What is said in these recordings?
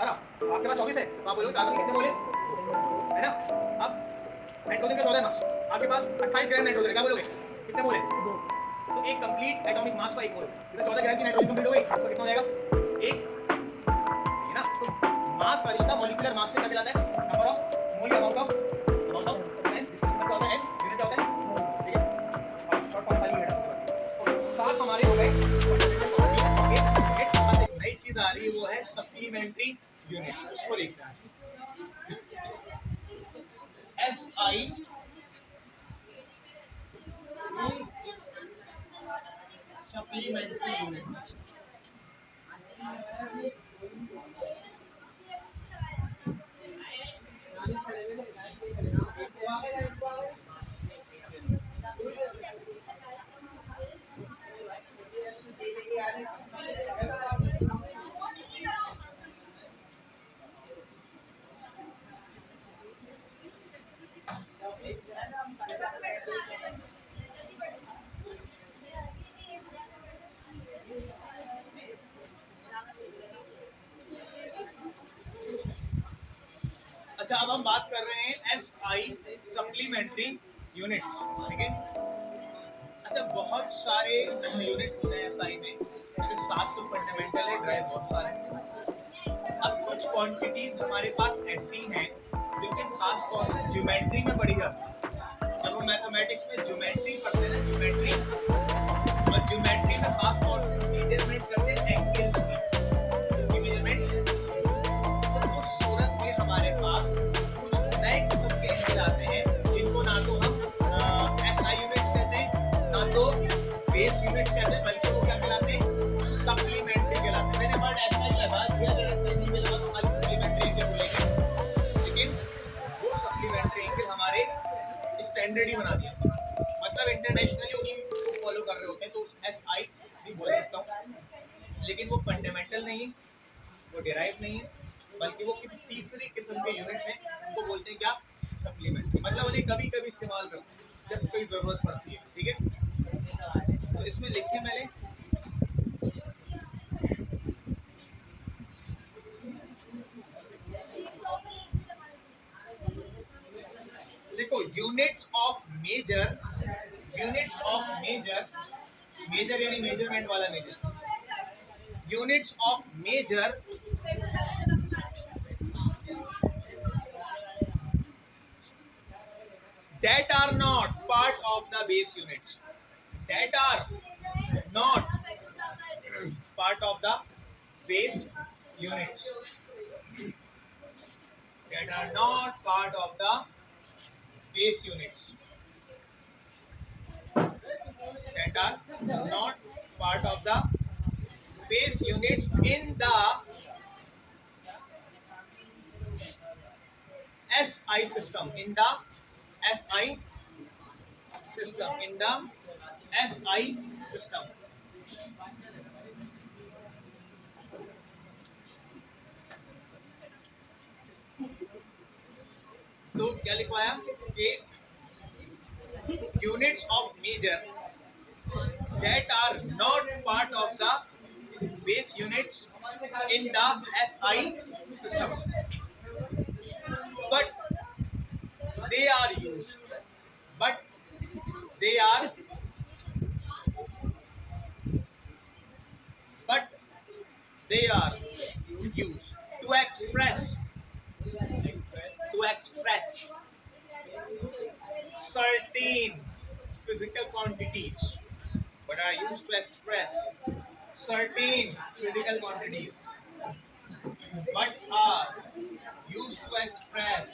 12 आपके पास 24 है तो आप बोलोगे कार्बन कितने मोल है ना। अब नाइट्रोजन के 14 मास, आपके पास 28 ग्राम नाइट्रोजन है, क्या बोलोगे कितने मोल है। तो एक कंप्लीट एटॉमिक मास का 1 मोल, इधर 14 ग्राम की नाइट्रोजन कंप्लीट हो गई, तो कितना हो जाएगा 1, है ना। तो मास का रिश्ता मॉलिक्यूलर मास से क्या कहलाता है, number of mole, amount of n, इसका सिंबल क्या होता है, एन यूनिट क्या होता है, ठीक है, शॉर्ट फॉर्म वाली यूनिट। ओके, 7 हमारे हो गए फंडामेंटल क्वांटिटी के यूनिट्स। अब एक नई चीज आ रही है, वो है सप्लीमेंट्री यूनिट, उसको देखना है। SI supplementary units. अच्छा, अब हम बात कर रहे हैं SI सप्लीमेंट्री यूनिट्स, ठीक है। अच्छा, बहुत सारे यूनिट्स होते हैं SI में, जैसे 7 तो फंडामेंटल है, ड्राइव बहुत सारे। अब कुछ क्वांटिटीज हमारे पास ऐसी हैं जो कि खास तौर से ज्योमेट्री में पढ़ी जाती है। जब हम मैथमेटिक्स में ज्योमेट्री पढ़ते हैं ना, ज्योमेट्री, और ज्योमेट्री में खास तौर से मेजरमेंट करते हैं एंगल्स की, इसकी मेजरमेंट। तो उस सूरत में हमारे पास कुछ नए किस्म के एंगल आते हैं, जिनको ना तो हम SI यूनिट्स कहते हैं, ना तो बेस यूनिट्स कहते हैं, बल्कि वो क्या कहलाते हैं, सप्लीमेंट्री कहलाते हैं। मैंने वर्ड SI लगा दिया, अगर SI नहीं मिला तो हमारी सप्लीमेंट्री एंगल बोलेंगे, लेकिन वो सप्लीमेंट्री एंगल हमारे स्टैंडर्ड ही बना दिया, मतलब इंटरनेशनली उन्हीं को फॉलो कर रहे होते हैं, तो SI भी बोल सकता हूँ। लेकिन वो फंडामेंटल नहीं है, वो डिराइव नहीं है, बल्कि वो किसी तीसरी किस्म के यूनिट्स हैं, उनको बोलते हैं क्या, सप्लीमेंट्री। मतलब उन्हें कभी कभी इस्तेमाल करते हैं जब कोई जरूरत पड़ती है, ठीक है। तो इसमें लिखे मैंने, देखो units of measure, units of measure, measure यानी मेजरमेंट वाला measure, units of measure that are not part of the base units, that are not part of the base units, that are not part of the base units, that are not part of the base units in the SI system, in the SI system, in the SI system. तो क्या लिखवाया कि units of measure that are not part of the base units in the SI system, but they are used, but they are, but they are used to express certain physical quantities, but are used to express certain physical quantities, but are used to express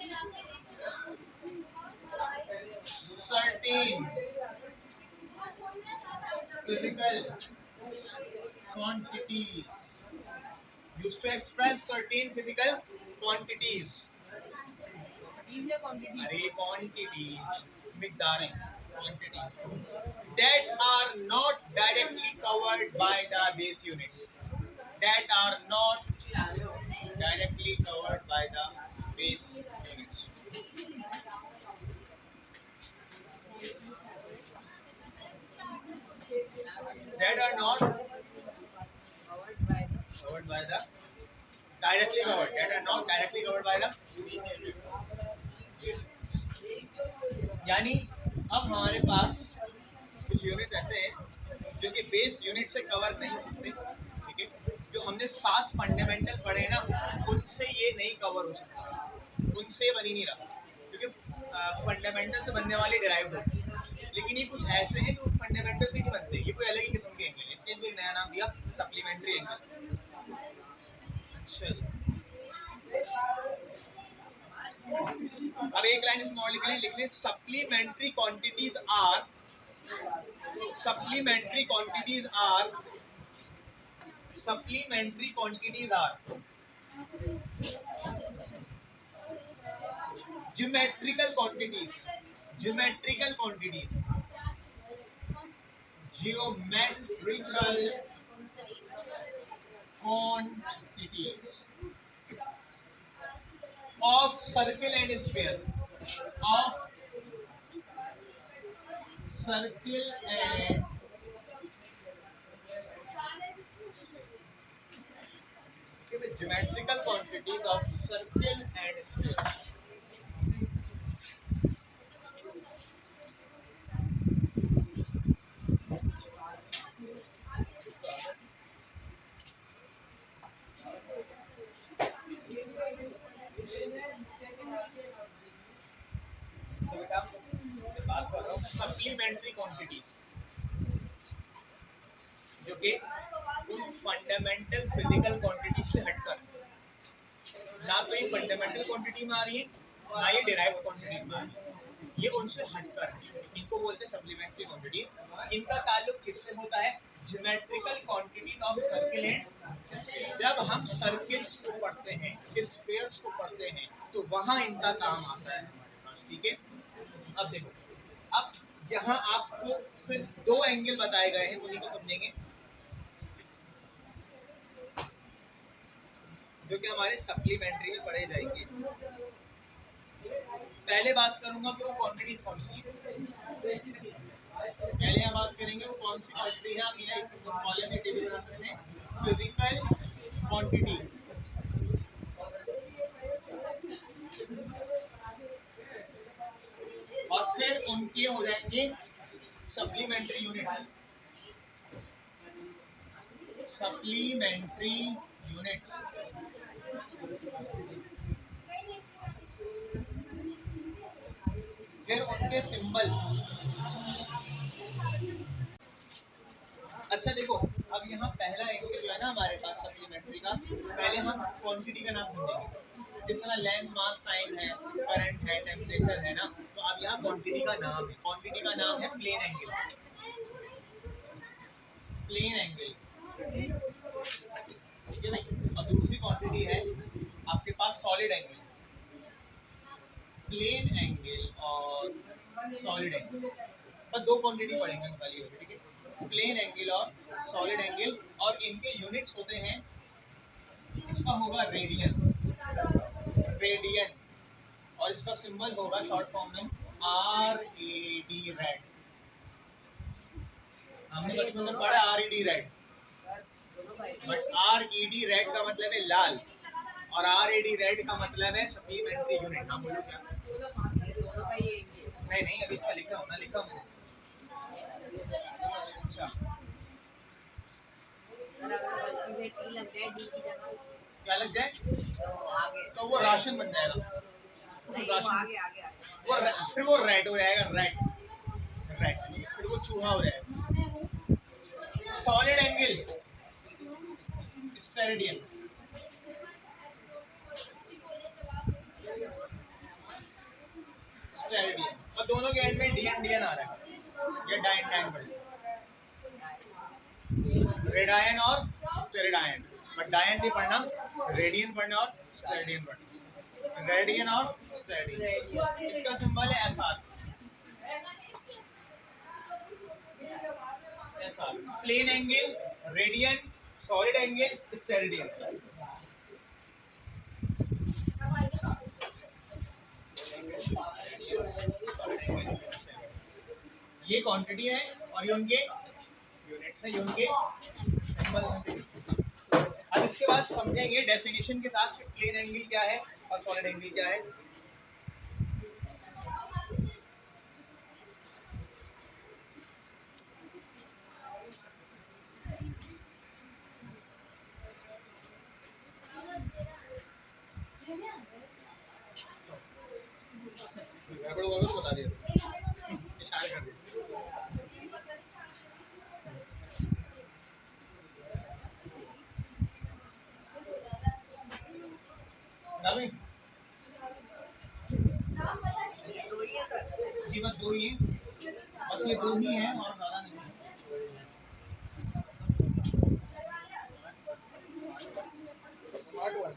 certain physical quantities, used to express certain physical quantities, अरे quantities, मिकदारें, quantities that are not directly covered by the base units, that are not directly covered by the base units. That are not covered by the directly covered, that are not directly covered by the, यानी अब हमारे पास कुछ unit ऐसे हैं जो कि base unit से cover नहीं हो सकते, ठीक है। जो हमने 7 फंडामेंटल पढ़े ना, उनसे ये नहीं कवर हो सकता, उनसे बन ही नहीं रहा, क्योंकि फंडामेंटल से बनने वाले डिराइव्ड होते हैं। लेकिन ये कुछ ऐसे हैं जो फंडामेंटल से नहीं बनते, ये कोई अलग ही किस्म के एंगल है, इसलिए कोई नया नाम दिया सप्लीमेंट्री एंगल। चलिए अब एक लाइन इसमें और लिख लें, supplementary quantities are, supplementary quantities are geometrical quantities, geometrical quantities of circle and sphere, of circle and geometrical quantities of circle and sphere. बात कर रहा हूँ सप्लीमेंट्री क्वांटिटीज, जो कि उन फंडामेंटल फिजिकल क्वांटिटी से हटकर, ना तो ये फंडामेंटल क्वांटिटी में आ रही है, ना ये डिराइव्ड क्वांटिटी में आ रही है, ये उनसे हटकर, इनको बोलते हैं सप्लीमेंट्री क्वांटिटीज। इनका ताल्लुक किससे होता है? Geometrical quantities of circle and, जब हम सर्किल्स को पढ़ते हैं, स्फीयर्स को पढ़ते हैं, तो वहां इनका काम आता है हमारे पास, ठीक है। अब देखो, अब यहाँ आपको सिर्फ 2 एंगल बताए गए हैं, उन्हीं को समझेंगे, जो कि हमारे सप्लीमेंट्री में पढ़े जाएंगे। पहले बात करूंगा कि वो क्वांटिटीज कौन सी है, पहले हम बात करेंगे वो कौन सी क्वांटिटी है। आप यहाँ एक कॉलम में टेबल बना सकते हैं, फिजिकल क्वांटिटी, और फिर उनके हो जाएंगे सप्लीमेंट्री यूनिट्स, सप्लीमेंट्री यूनिट्स। फिर उनके सिंबल। अच्छा देखो, अब यहाँ पहला एंगल जो है ना हमारे पास सप्लीमेंट्री का, पहले हम क्वांटिटी का नाम समझेंगे। जिस तरह लेंथ, मास, टाइम है, करंट है, टेम्परेचर है ना, तो अब यहाँ क्वांटिटी का नाम है, क्वांटिटी का नाम है प्लेन एंगल, प्लेन एंगल, ठीक है भाई। और दूसरी क्वांटिटी है आपके पास सॉलिड एंगल, प्लेन एंगल और सॉलिड एंगल, बस 2 क्वांटिटी पढ़ेंगे हम खाली, ठीक है, प्लेन एंगल और सॉलिड एंगल। और इनके यूनिट्स होते हैं, इसका होगा रेडियन, रेडियन, और इसका सिंबल होगा शॉर्ट फॉर्म में RAD, रेड। हमने बचपन में पढ़ा RED red, but RED red का मतलब है लाल, और RAD रेड का मतलब है सप्लीमेंट्री यूनिट। हाँ बोलो क्या? नहीं अभी इसका लिखा हूँ ना, लिखा हूँ। अच्छा, क्या लग जाए तो वो राशन बन जाएगा, फिर वो रेड हो जाएगा, रेड, फिर वो चूहा हो जाएगा। सॉलिड एंगल स्टेरेडियन, और दोनों के एंड में डीएन आ रहा है, ये डाइन बन, रेडायन और स्टेरेडायन, बट डायन भी पढ़ना, रेडियन पढ़ना और स्टेरेडियन पढ़ना, रेडियन और स्टेरेडियन। इसका सिंबल है SR, plane angle, radian, solid angle, steradian. ये क्वांटिटी है और ये उनके यूनिट्स है, ये उनके सिंबल हैं। अब इसके बाद समझेंगे डेफिनेशन के साथ प्लेन एंगल क्या है और सॉलिड एंगल क्या है। बता दिया इशारे कर दिए। दो ही है सर जी, बस दो ही है, बस ये दो ही हैं और ज़्यादा नहीं है। स्मार्ट वन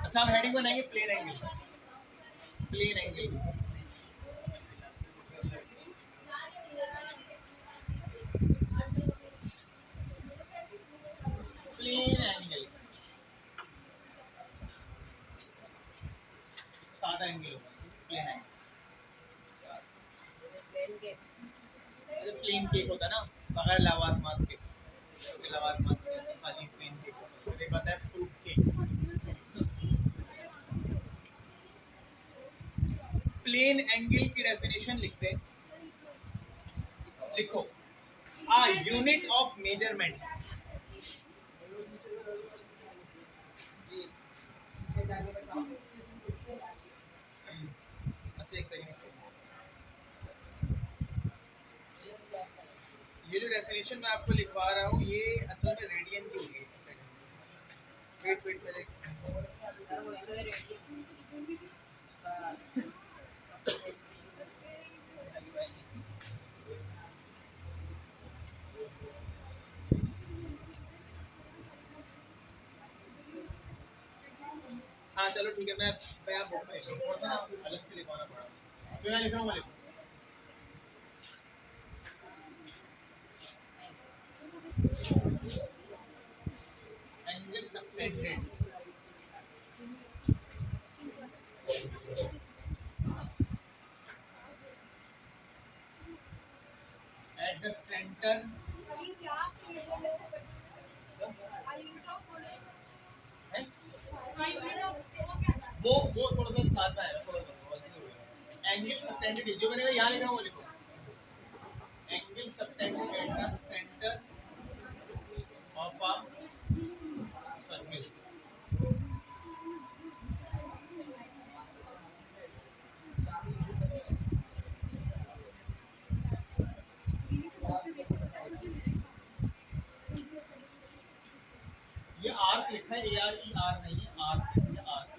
अच्छा, हम हेडिंग बनाएंगे plane angle. Plane angle plane angle सादा एंगल होगा, प्लेन एंगल। अरे प्लेन केक होता है ना, बगैर लवाजमात के, लवाजमात के खाली प्लेन केक होता है। एक होता है फ्रूट केक। प्लेन एंगल की डेफिनेशन लिखते हैं, लिखो आ यूनिट ऑफ मेजरमेंट। अच्छा एक सेकंड, ये जो डेफिनेशन मैं आपको लिखवा रहा हूँ ये असल में रेडियन की होगी। वेट वेट पहले हाँ चलो ठीक है, मैं आप बुक में थोड़ा सा अलग से लिखवाना पड़ा, तो मैं लिख रहा हूँ, मैं लिखूँ angle subtended at the center है? वो थोड़ा सा बाद में आएगा, थोड़ा एंगल सबटेंडेड जो मैंने यहाँ लिखा वो लिखो, angle subtended at the center of a circle। ये आर्क लिखा है, ARER नहीं है, आर्क है, arc.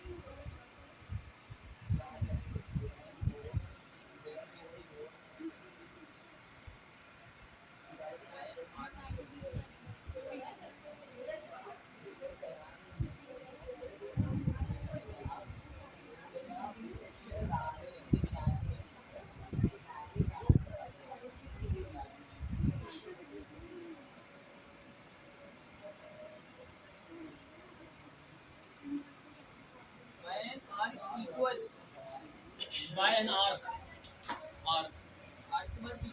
By an arc,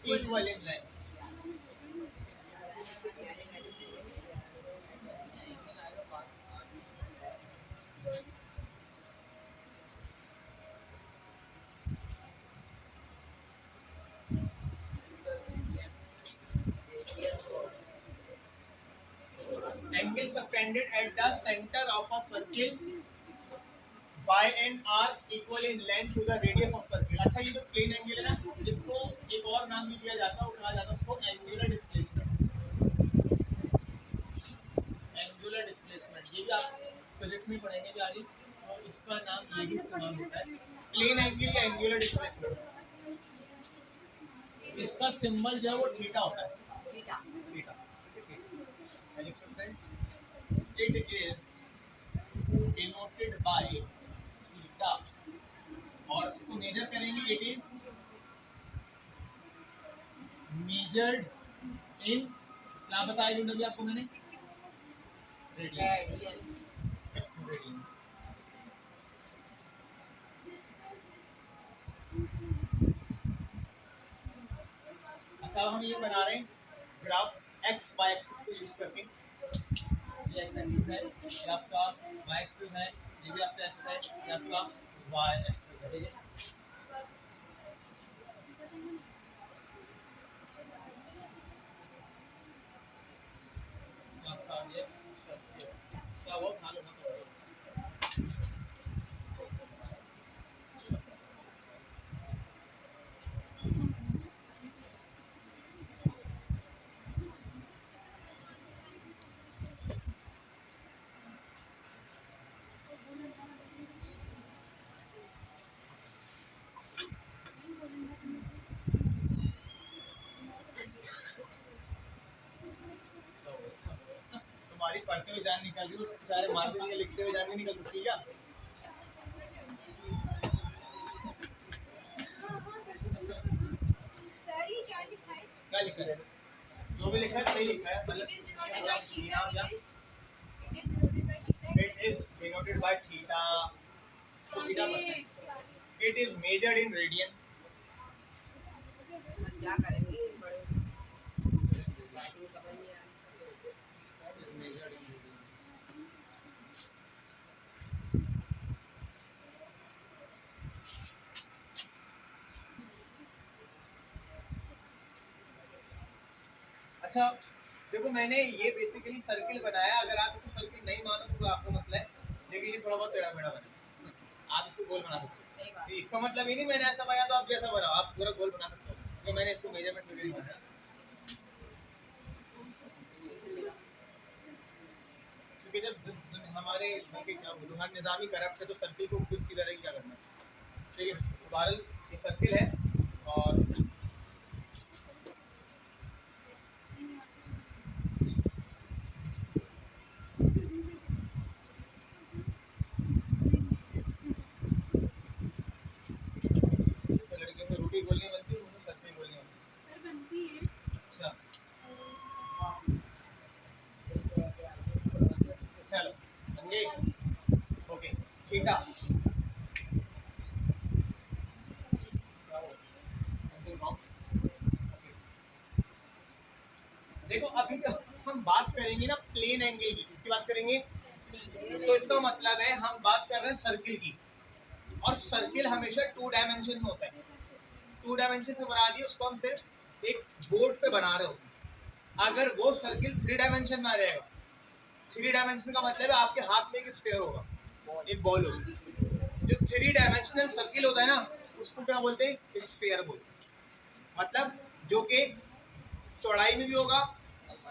equal in length। Angle subtended at the center of a circle by an arc equal in length to the radius of circle। अच्छा, ये जो plane angle है ना, इसको एक और नाम भी दिया जाता है, वो कहा जाता है उसको एंगुलर डिस्प्लेसमेंट। एंगुलर डिस्प्लेसमेंट ये भी आप फिजिक्स में पढ़ेंगे भी आगे, और इसका नाम ये भी इस्तेमाल होता है, प्लेन एंगल या एंगुलर डिस्प्लेसमेंट। इसका सिंबल जो है वो थीटा होता है, थीटा थीटा। लिख सकते हैं it is denoted by theta, और इसको मेजर करेंगे, it is measured in, क्या बताया जो अभी आपको मैंने, रेडियन। हम ये बना रहे हैं ग्राफ एक्स वाई एक्सिस को यूज करके। ये एक्स एक्सिस है, ये आपका वाई एक्सिस है, ये भी आपका एक्स है, ये आपका वाई एक्सिस है। ठीक है, आपका ये सर्किल क्या हुआ बना लो ना। तुम्हारी पढ़ते हुए जान निकल गई, सारे मार्केट के लिखते हुए जान नहीं निकल सकती क्या? क्या लिखा है? जो भी लिखा है सही लिखा है, मतलब it is denoted by theta. तो थीटा पता है, it is measured in radian. क्या करेंगे बड़े अच्छा देखो, मैंने ये बेसिकली सर्किल बनाया। अगर आप इसको सर्किल नहीं मानो तो आपका मसला है, लेकिन ये थोड़ा बहुत टेढ़ा मेढ़ा बना, आप इसको गोल बना सकते हो। इसका मतलब ही नहीं मैंने ऐसा बनाया तो आप जैसा बनाओ, आप पूरा गोल बना सकते हो, क्योंकि मैंने इसको मेजरमेंट में बनाया। क्योंकि जब हमारे क्या बोलूँ, हर निज़ाम ही करप्ट है, तो सर्किल को खुद सीधा रही क्या करना। ठीक है, तो बहरहाल ये सर्किल है और रोटी गोल नहीं बनती, उन्हें सर्किल गोल नहीं बनती है। अच्छा चलो समझे, ओके थीटा देखो, अभी तो हम बात करेंगे ना प्लेन एंगल की। किसकी बात करेंगे? तो इसका मतलब है हम बात कर रहे हैं सर्किल की, और सर्किल हमेशा 2 डायमेंशन में होता है। 2 डायमेंशन से बना दिए, उसको हम सिर्फ एक बोर्ड पे बना रहे होते हैं। अगर वो सर्किल 3 डायमेंशन में आ जाएगा, 3 डायमेंशन का मतलब है आपके हाथ में एक स्फीयर होगा, एक बॉल होगी। जो 3 डायमेंशनल सर्किल होता है ना, उसको क्या बोलते हैं? स्फीयर बोलते हैं। मतलब जो कि चौड़ाई में भी होगा,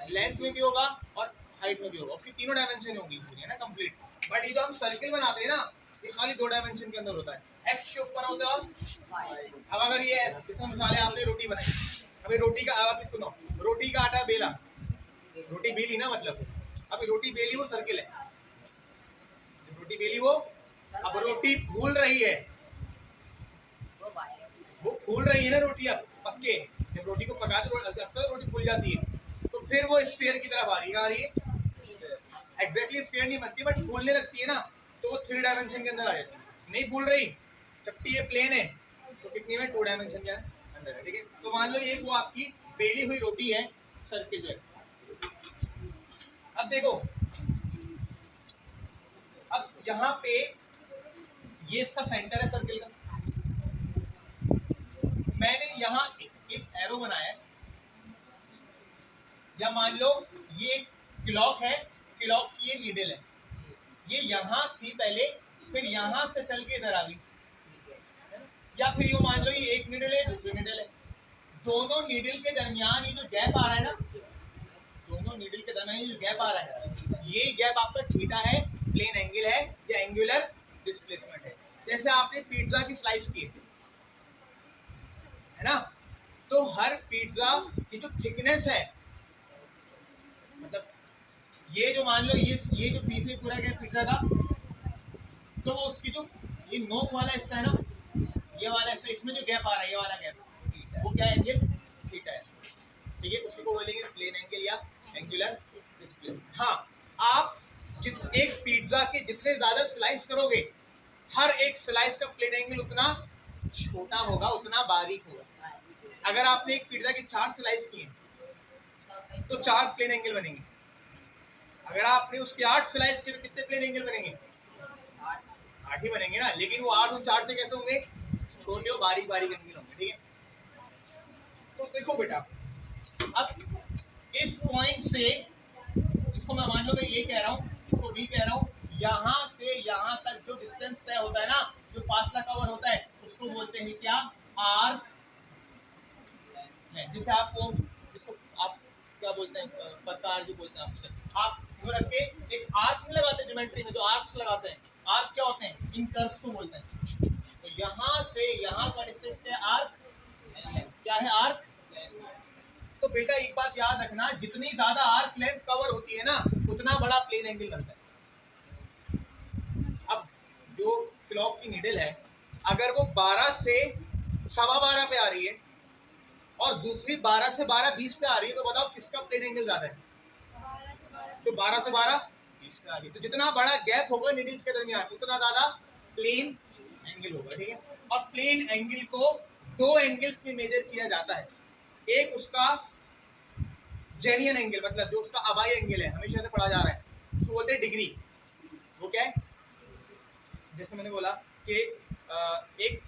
लेंथ में भी होगा और हाइट में भी होगा, उसकी तीनों डायमेंशन होंगी पूरी, है ना, कंप्लीट। बट ये जो हम सर्किल बनाते हैं ना, ये खाली 2 डायमेंशन के अंदर होता है, एक्स के ऊपर होता है और अब अगर ये इसमें मिसाल है, आपने रोटी बनाई, अभी रोटी का, अब आप सुनो, रोटी का आटा बेला, रोटी बेली ना, मतलब अभी रोटी बेली वो सर्किल है, रोटी बेली वो, अब रोटी फूल रही है, वो फूल रही है ना रोटी, अब पक्के जब रोटी को पकाते अक्सर रोटी फूल जाती है, तो फिर वो स्फीयर की तरफ आ रही है। एग्जैक्टली स्फीयर नहीं बनती, बट फूलने लगती है ना, तो वो 3 डायमेंशन के अंदर आ जाती है। नहीं फूल रही, जबकि ये प्लेन है, तो कितनी में 2 डायमेंशन के अंदर है। ठीक है, तो मान लो ये वो आपकी बेली हुई रोटी है, सर्किल है। अब देखो, अब यहाँ पे ये इसका सेंटर है सर्किल का, मैंने यहाँ एक एरो बनाया है, या मान लो ये एक क्लॉक है, क्लॉक की ये नीडल है, ये यहाँ थी पहले, फिर यहाँ से चल के इधर आ गई, या फिर ये मान लो ये एक नीडल है, दूसरी नीडल है, दोनों नीडल के दरमियान ये जो गैप आ रहा है ना, दोनों नीडल के दरमियान ये जो गैप आ रहा है, ये गैप आपका थीटा है, प्लेन एंगल है या एंगुलर डिस्प्लेसमेंट है। जैसे आपने पिज्जा की स्लाइस की है ना, तो हर पिज्जा की जो थिकनेस है, मतलब ये जो मान लो ये जो पीस है पूरा क्या पिज्जा का, तो वो उसकी जो ये नोक वाला हिस्सा है ना, ये वाला हिस्सा, इसमें जो गैप आ रहा है, ये वाला गैप, वो क्या एंगल? थीटा है। ठीक है, उसी को बोलेंगे प्लेन एंगल या एंगुलर डिस्प्लेसमेंट। हाँ, आप एक पिज्जा के जितने ज्यादा स्लाइस करोगे, हर एक स्लाइस का प्लेन एंगल उतना छोटा होगा, उतना बारीक होगा। अगर आपने एक पिज्जा की 4 स्लाइस की है तो 4 प्लेन एंगल बनेंगे। अगर आपने उसके 8 स्लाइस किए तो कितने प्लेन एंगल बनेंगे? 8 ही बनेंगे ना। लेकिन वो 8 और 4 से कैसे होंगे? छोटे और बारीक बारीक एंगल होंगे। ठीक है, तो देखो बेटा, अब इस पॉइंट से, इसको मैं मान लो मैं ये कह रहा हूँ, इसको बी कह रहा हूँ, यहाँ से यहाँ तक जो डिस्टेंस तय होता है ना, जो फासला कवर होता है, उसको बोलते हैं क्या? Arc length. जैसे आपको, इसको आप क्या बोलते हैं, प्रकार जो बोलते हैं आपसे, आप वो रख के एक आर्क नहीं लगाते ज्योमेट्री में, जो आर्क्स लगाते हैं, आर्क क्या होते हैं? इन कर्व्स को बोलते हैं। तो यहाँ से यहाँ का डिस्टेंस है आर्क, क्या है? आर्क। तो बेटा एक बात याद रखना, जितनी ज्यादा आर्क लेंथ कवर होती है ना, उतना बड़ा प्लेन एंगल बनता है। अब जो क्लॉक की नीडल है, अगर वो 12 से 12:15 पे आ रही है और दूसरी 12 से 12:20 पे आ रही है, तो बताओ किसका प्लेन एंगल ज्यादा है? तो 12 से 12:20 पे आ रही है। तो जितना बड़ा गैप होगा नीडल्स के दरमियान, उतना ज्यादा प्लेन एंगल होगा। ठीक है, और प्लेन एंगल को 2 एंगल्स में मेजर किया जाता है। एक उसका जेनियन एंगल, मतलब जो उसका अबाई एंगल है, हमेशा से पढ़ा जा रहा है, उसको बोलते हैं डिग्री। वो क्या है? जैसे मैंने बोला कि एक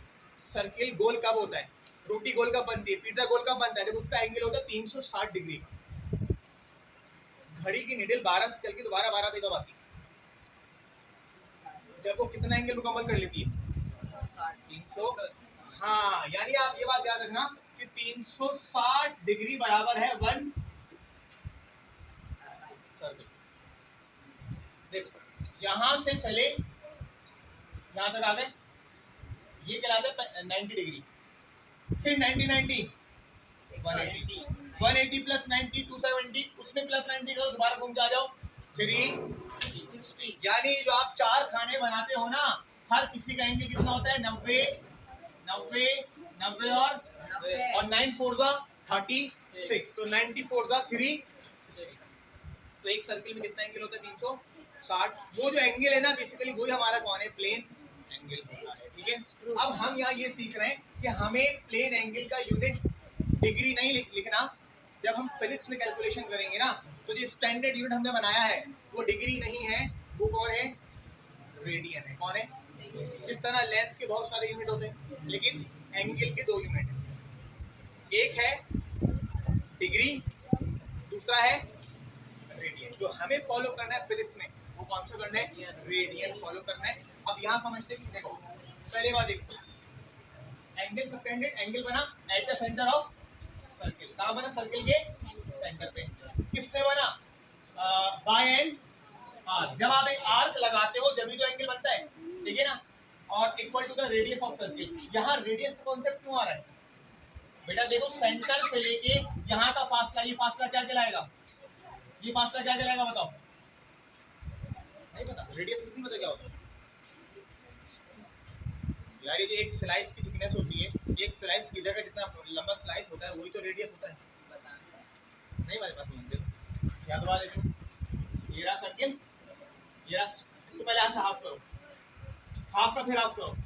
सर्किल गोल कब होता है, रोटी गोल कब बनती है, पिज्जा गोल कब बनता है, जब उसका एंगल होता है 360 डिग्री का। घड़ी की निडल 12 से चल के दोबारा 12 पे कब आती है? जब वो कितना एंगल मुकम्मल कर लेती है? 300। हाँ, यानी आप ये बात याद रखना कि 360 डिग्री बराबर है 1 सर्कल। देखो, यहां से चले यहां तक आ गए, ये कहलाते 90 डिग्री। फिर 90 180 प्लस 90 270, उसमें प्लस 90 करो, दोबारा घूम के आ जाओ 360। यानी जो आप 4 खाने बनाते हो ना, हर किसी का एंगल कितना होता है? 90 90 90 और 9 4 जा 36, तो 90 4 जा 3। तो एक सर्किल में कितना एंगल होता है? 360। वो जो एंगल है ना, बेसिकली वही हमारा कौन है? प्लेन एंगल होता है। ठीक है, अब हम यहाँ ये सीख रहे हैं कि हमें प्लेन एंगल का यूनिट डिग्री नहीं लिखना। जब हम फिजिक्स में कैलकुलेशन करेंगे ना, तो जो स्टैंडर्ड यूनिट हमने बनाया है वो डिग्री नहीं है, वो कौन है? रेडियन है। कौन है? इस तरह लेंथ के बहुत सारे यूनिट होते हैं, लेकिन एंगल के 2 यूनिट हैं। एक है डिग्री, दूसरा है रेडियन। जो हमें फॉलो करना है फिजिक्स में, वो कौन सा करना है? रेडियन फॉलो करना है। अब यहाँ समझते हैं, देखो पहले बात देखो, एंगल सबटेंडेड एंगल बना at the centre of circle. कहाँ बना? सर्किल के सेंटर पे। किससे बना? By and arc. जब आप एक आर्क लगाते हो जब भी तो एंगल बनता है, ठीक है ना, और equal to the radius of circle. यहाँ रेडियस का कॉन्सेप्ट क्यों आ रहा है बेटा? देखो, सेंटर से लेके यहाँ का फासला, ये फासला क्या कहलाएगा? ये फासला क्या कहलाएगा बताओ? नहीं पता? रेडियस किसी पता क्या होता है यार? ये एक स्लाइस की थिकनेस होती है, एक स्लाइस पिज्जा का जितना लंबा स्लाइस होता है वही तो रेडियस होता है। नहीं वाले बात समझते? याद वाले ये रहा सर्किल, ये रहा, इसको पहले हाथ हाफ करो, हाफ का फिर हाफ करो।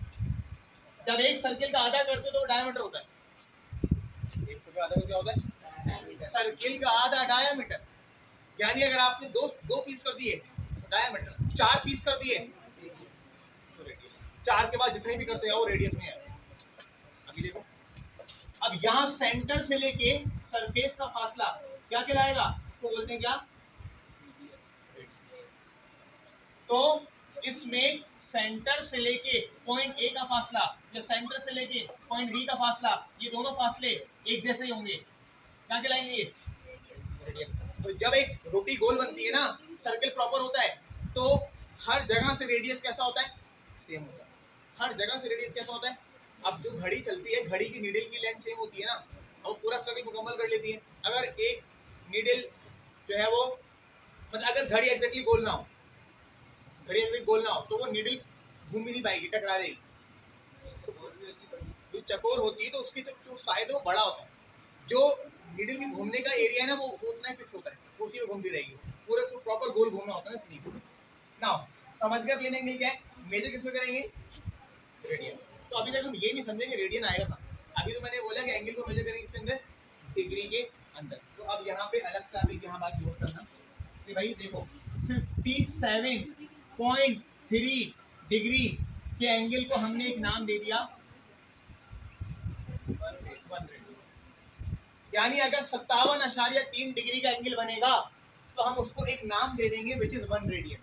जब एक सर्किल का आधा करते हो तो डायमीटर होता है। एक सर्किल आधा क्या होता है? सर्किल का आधा डायमीटर। यानी अगर आपने दो पीस कर दिए तो डायमीटर, 4 पीस कर दिए तो रेडियस, 4 के बाद जितने भी करते जाओ रेडियस में है। अभी देखो, अब यहाँ सेंटर से लेके सरफेस का फासला क्या कहलाएगा? इसको बोलते हैं क्या? तो इसमें सेंटर से लेके पॉइंट ए का फासला या सेंटर से लेके पॉइंट बी का फासला, ये दोनों फासले एक जैसे ही होंगे। क्या कहलाएंगे? ये रेडियस। तो जब एक रोटी गोल बनती है ना, सर्किल प्रॉपर होता है, तो हर जगह से रेडियस कैसा होता है? सेम होता है। हर जगह से रेडियस कैसा होता है? अब जो घड़ी चलती है, घड़ी की नीडल की लेंथ सेम होती है ना, और पूरा सर्किल मुकम्मल कर लेती है। अगर एक नीडल जो है वो, मतलब अगर घड़ी एग्जैक्टली गोल ना हो, घड़ी एग्जैक्टली गोल ना हो, तो वो नीडल घूम भी नहीं पाएगी, टकरा देगी। जो चकोर होती है तो उसकी जो साइज है वो बड़ा होता है, जो नीडल की घूमने का एरिया है ना वो उतना ही फिक्स होता है, वो उसी में घूमती रहेगी। पूरा उसको प्रॉपर गोल घूमना होता है इसलिए। नाउ समझ गए प्लेन एंगल क्या है? मेजर किसमें करेंगे? रेडियन। तो अभी तक हम ये नहीं समझेंगे रेडियन आएगा था, अभी तो मैंने बोला कि एंगल को मेजर करेंगे किसके अंदर, डिग्री के अंदर। तो अब यहाँ पे अलग से आप एक यहाँ बात नोट करना कि भाई देखो 57.3 डिग्री के एंगल को हमने एक नाम दे दिया 1 रेडियन। यानी अगर 57.3 डिग्री का एंगल बनेगा तो हम उसको एक नाम दे देंगे विच इज 1 रेडियन।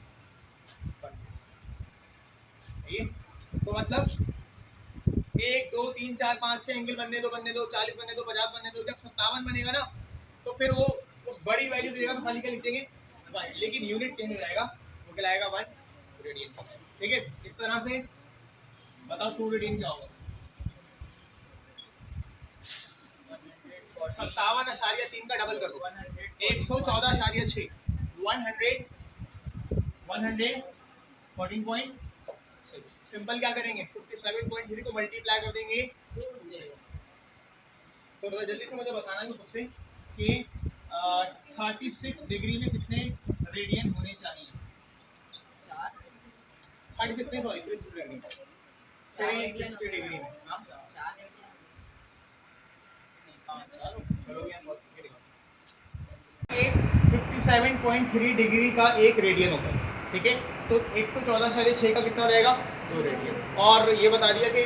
तो मतलब 1 2 3 4 5 6 एंगल बनने दो 40 बनने दो 50 बनने दो, जब 57 बनेगा ना तो फिर वो उस बड़ी वैल्यू की जगह पे खाली क्या लिख देंगे 1, लेकिन यूनिट चेंज हो जाएगा, वो कहलाएगा 1 रेडियन। ठीक है, इस तरह से बताओ 2 रेडियन क्या होगा। 57.3 का डबल कर दो 114.6 114.6। सिंपल क्या करेंगे 57.3 को मल्टीप्लाई कर देंगे 2 से। तो जल्दी से मुझे बताना है सबसे कि 36 डिग्री में कितने रेडियन होने चाहिए। 36 नहीं सॉरी 360 डिग्री में। चलो 57.3 डिग्री का एक रेडियन होता है। ठीक है, तो 114.6 का कितना रहेगा 2 रेडियन। और ये बता दिया कि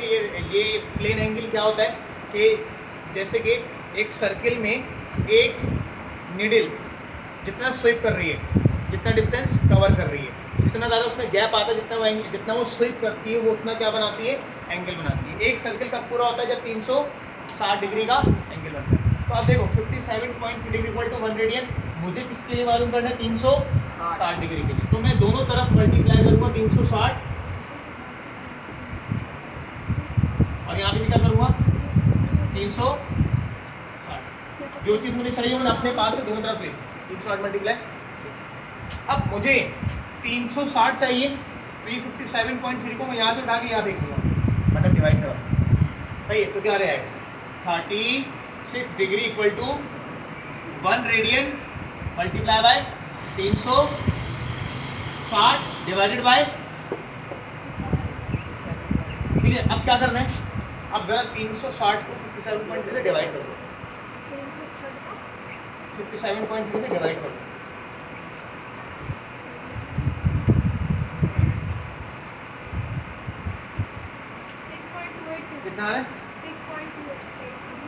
ये प्लेन एंगल क्या होता है कि जैसे कि एक सर्किल में एक निडल जितना स्वीप कर रही है, जितना डिस्टेंस कवर कर रही है, जितना ज़्यादा उसमें गैप आता है, जितना वो स्वीप करती है वो उतना क्या बनाती है एंगल बनाती है। एक सर्किल कब पूरा होता है जब 360 डिग्री का एंगल बनता है। तो आप देखो 57.3 डिग्री इक्वल टू 1 रेडियन मुझे किसके लिए मालूम करना है 360 डिग्री के लिए। तो मैं दोनों तरफ मल्टीप्लाई करूंगा 360 और यहाँ पे भी क्या करूंगा 360। जो चीज मुझे चाहिए मैंने अपने पास से दोनों तरफ ले 360 मल्टीप्लाई। अब मुझे 360 चाहिए तो ये 57.3 को मैं यहाँ से उठा के यहाँ देख लूँगा, मतलब डिवाइड करा। सही है, तो क्या रहेगा 36 degree equal to 1 radian multiply by 360 divided by. ठीक है, अब क्या करना है, अब जरा 360 को 57.3 से डिवाइड कर दो, 57.3 से डिवाइड कर दो। कितना है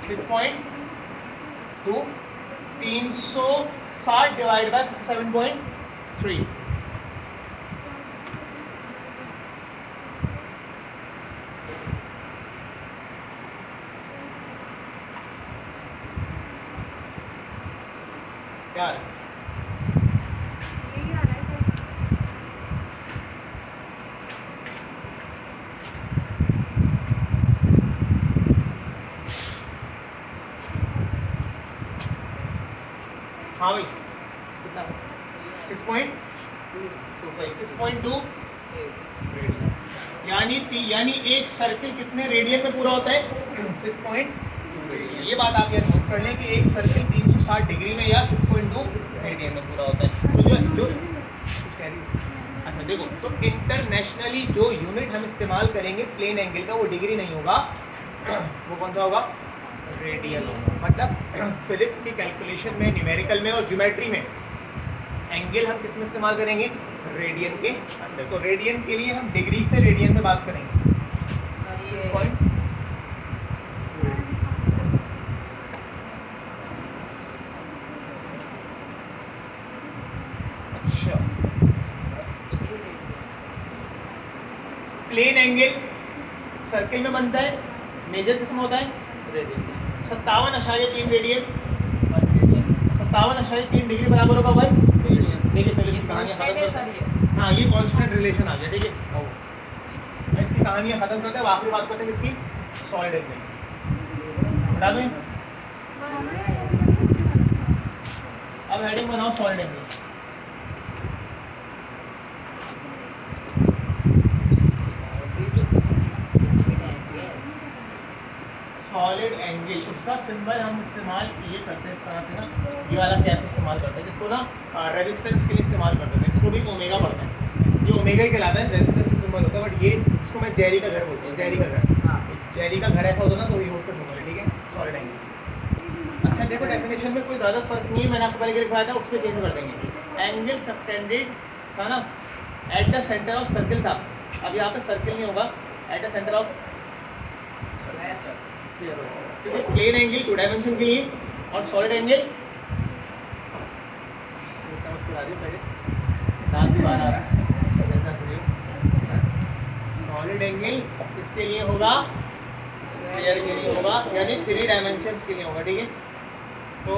6.2 360 डिवाइड बाय 57.3। क्या है हाँ भाई कितना 6.2 यानी एक सर्किल कितने रेडियन में पूरा होता है 6.2 रेडियन। ये बात आप याद नोट कर लें कि एक सर्किल 360 डिग्री में या 6.2 रेडियन में पूरा होता है। तो जो अच्छा देखो, तो इंटरनेशनली जो यूनिट हम इस्तेमाल करेंगे प्लेन एंगल का वो डिग्री नहीं होगा, वो कौन सा होगा रेडियन होगा। मतलब फिजिक्स की कैलकुलेशन में, न्यूमेरिकल में और ज्योमेट्री में एंगल हम किस में इस्तेमाल करेंगे रेडियन के अंदर। तो रेडियन के लिए हम डिग्री से रेडियन में बात करेंगे। अच्छा, प्लेन एंगल सर्किल में बनता है, मेजर किस में होता है रेडियन। 57.3 रेडियन 57.3 डिग्री बराबर होगा 1 रेडियन। देखिए पहले इसकी कहानियाँ खत्म करते हैं। हाँ, ये कांस्टेंट रिलेशन आ गया। ठीक है, इसकी कहानियाँ खत्म करते हैं, आखिरी बात करते हैं इसकी सॉलिड एंगल। बता दूँ अब हेडिंग बनाओ सॉलिड एंगल। सॉलिड एंगल उसका सिंबल हम इस्तेमाल ये करते हैं इस तरह से ना, ये वाला कैप इस्तेमाल करते हैं जिसको ना रेजिस्टेंस के लिए इस्तेमाल करते हैं। इसको भी ओमेगा पढ़ते हैं, ये ओमेगा ही कहलाता है, रेजिस्टेंस का सिंबल होता है। बट ये इसको मैं जेरी का घर बोलता हूँ, जेरी का घर। हाँ, जेरी का घर ऐसा होता ना तो ये उसका सिंबल है, ठीक है, सॉलिड एंगल। अच्छा देखो डेफिनेशन में कोई ज़्यादा फर्क नहीं है, मैंने आपको पहले लिखवाया था, उस पर चेंज कर देंगे। एंगल सबटेंडेड था ना, eight the centre of circle था, अब यहाँ पे सर्किल नहीं होगा, एट द सेंटर ऑफ क्योंकि प्लेन एंगल 2 डायमेंशन के लिए और सॉलिड एंगल सॉलिड एंगल किसके लिए होगा, स्फीयर के लिए होगा, यानी 3 डायमेंशन के लिए होगा, ठीक है। तो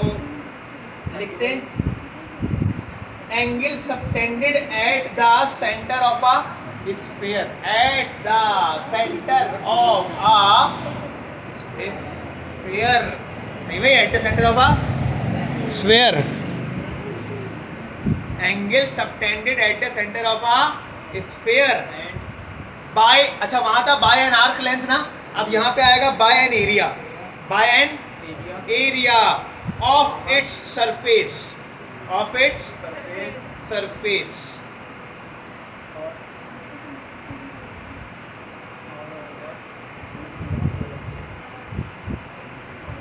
लिखते हैं angle subtended at the centre of a sphere, at the centre of a sphere, नहीं भाई, at the centre of a sphere, angle subtended at the centre of a sphere by, अच्छा वहां था बाय एन आर्क लेंथ ना, अब यहाँ पे आएगा by an area, by an area of its surface, of its surface.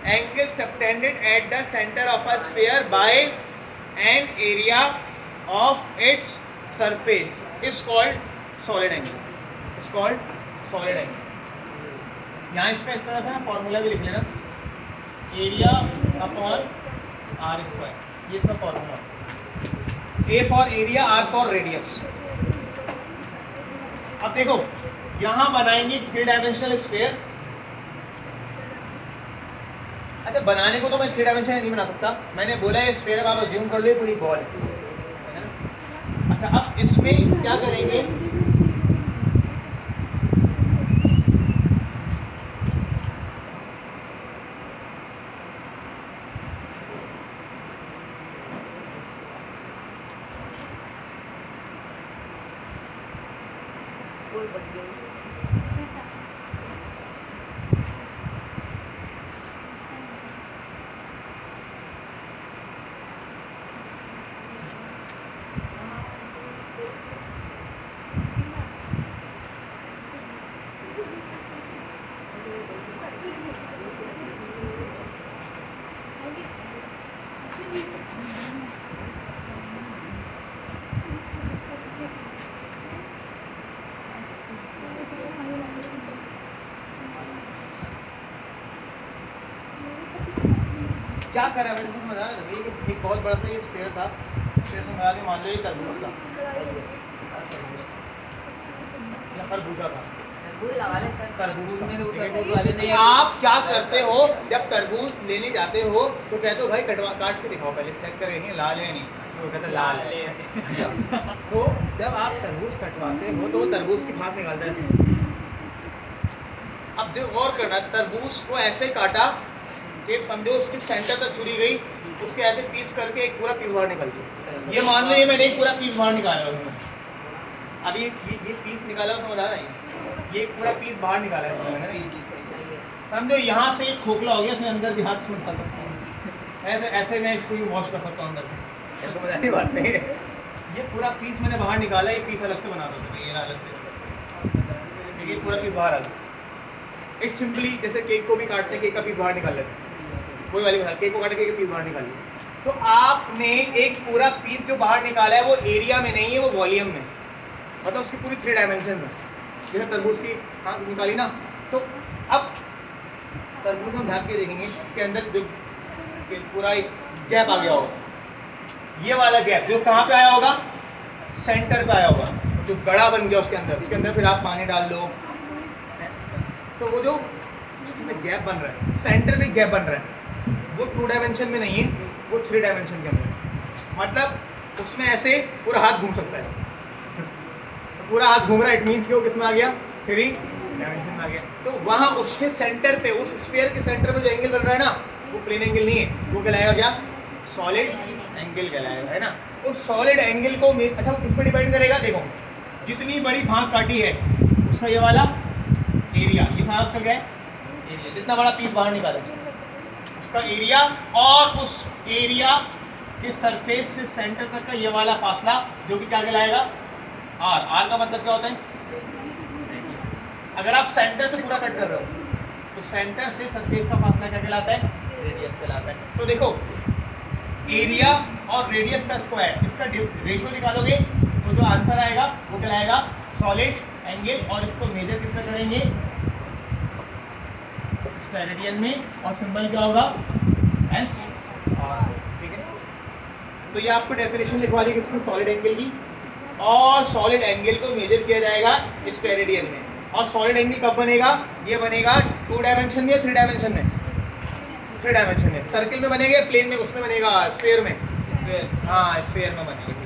Angle subtended at the centre of a sphere by an area of its surface is called solid angle, is called solid angle. यहाँ इसका इस तरह से ना formula भी लिख लेना, area upon are square, ये इसका formula, A for area, r for radius. अब देखो यहाँ बनाएंगे 3 डायमेंशनल स्फीयर। अच्छा बनाने को तो मैं 3 डायमेंशन नहीं बना सकता, मैंने बोला है स्फीयर आप अज्यूम कर लो पूरी बॉल है ना। अच्छा अब इसमें क्या करेंगे, क्या करा मैंने कुछ बता रहा था, एक बहुत बड़ा सा ये स्फीयर था, स्फीयर से मिला के मान लो ये तरबूज था, या खरबूजा था, तरबूज। आप क्या करते हो जब तरबूज लेने जाते हो तो कहते हो भाई कटवा काट के दिखाओ, पहले चेक करेंगे लाल है या नहीं, तो कहते लाल है। तो जब आप तरबूज कटवाते हो तो तरबूज की भाग निकालता है। अब जो गौर करना, तरबूज को ऐसे काटा कि समझो उसके सेंटर तक छुरी गई, उसके ऐसे पीस करके एक पूरा पीस बाहर निकल गया। ये मान लो ये मैंने एक पूरा पीस बाहर निकाला उसमें, अब ये पीस निकाला समझ आ रहा है, ये पूरा पीस बाहर निकाला है मैंने, समझो यहाँ से एक खोखला हो गया, इसमें अंदर भी हाथ में डाल सकता हूँ, ऐसे ऐसे मैं इसको वॉश कर सकता हूँ अंदर से, ये तो मजाक बात नहीं है। ये पूरा पीस मैंने बाहर निकाला, ये पीस अलग से बना दो, ये अलग से, देखिए पूरा पीस बाहर आ गया। इट सिंपली जैसे केक को भी काटते हैं, केक का पीस बाहर निकाल लेते हैं, कोई वाली बात, केक को काट के पीस बाहर निकाल लिया। तो आपने एक पूरा पीस जो बाहर निकाला है वो एरिया में नहीं है, वो वॉल्यूम में, मतलब उसकी पूरी 3 डायमेंशन है। जैसे तरबूज की हाथ निकाली ना, तो अब तरबूज में ढक के देखेंगे इसके अंदर जो पूरा एक गैप आ गया होगा, ये वाला गैप जो कहाँ पे आया होगा, सेंटर पे आया होगा, जो गड़ा बन गया उसके अंदर फिर आप पानी डाल दो, तो वो जो उसमें गैप बन रहा है, सेंटर में गैप बन रहा है, वो 2 डायमेंशन में नहीं है, वो 3 डायमेंशन के अंदर, मतलब उसमें ऐसे पूरा हाथ घूम सकता है, तो पूरा हाथ घूम रहा है, इट मीन्स कि वो किसमें आ गया, 3 डायमेंशन में आ गया। तो वहाँ उसके सेंटर पे, उस स्फीयर के सेंटर पे जो एंगल बन रहा है ना, वो प्लेन एंगल नहीं है, वो कहलाएगा क्या, सॉलिड एंगल कहलाएगा, है ना। उस सॉलिड एंगल को अच्छा किस पर डिपेंड करेगा, देखो जितनी बड़ी भाग काटी है उसका ये वाला एरिया, ये सारा उसका क्या है, एरिया, जितना बड़ा पीस बाहर निकाला उसका एरिया, और उस एरिया के सरफेस से सेंटर तक का ये वाला फासला जो कि क्या कहलाएगा, आर। आर का मतलब क्या होता है, अगर आप सेंटर से पूरा कट कर रहे हो तो सेंटर से सरफेस का फासला क्या कहलाता है? रेडियस कहलाता है। तो देखो एरिया और रेडियस का स्क्वायर, इसका रेशियो निकालोगे तो जो आंसर आएगा वो कहलाएगा सॉलिड एंगल, और इसको मेजर किसमें करेंगे? स्टेरेडियन में, और सिंबल क्या होगा? S R. ठीक है, तो ये आपको डेफिनेशन लिखवा दी किसकी? सॉलिड एंगल की। और सॉलिड एंगल को मेजर किया जाएगा स्टेरेडियन में। और सॉलिड एंगल कब बनेगा? ये बनेगा 2 डायमेंशन में या 3 डायमेंशन में? 3 डायमेंशन में। सर्किल में बनेगा, प्लेन में, उसमें बनेगा, स्फीयर में? हाँ, स्फीयर में बनेगा।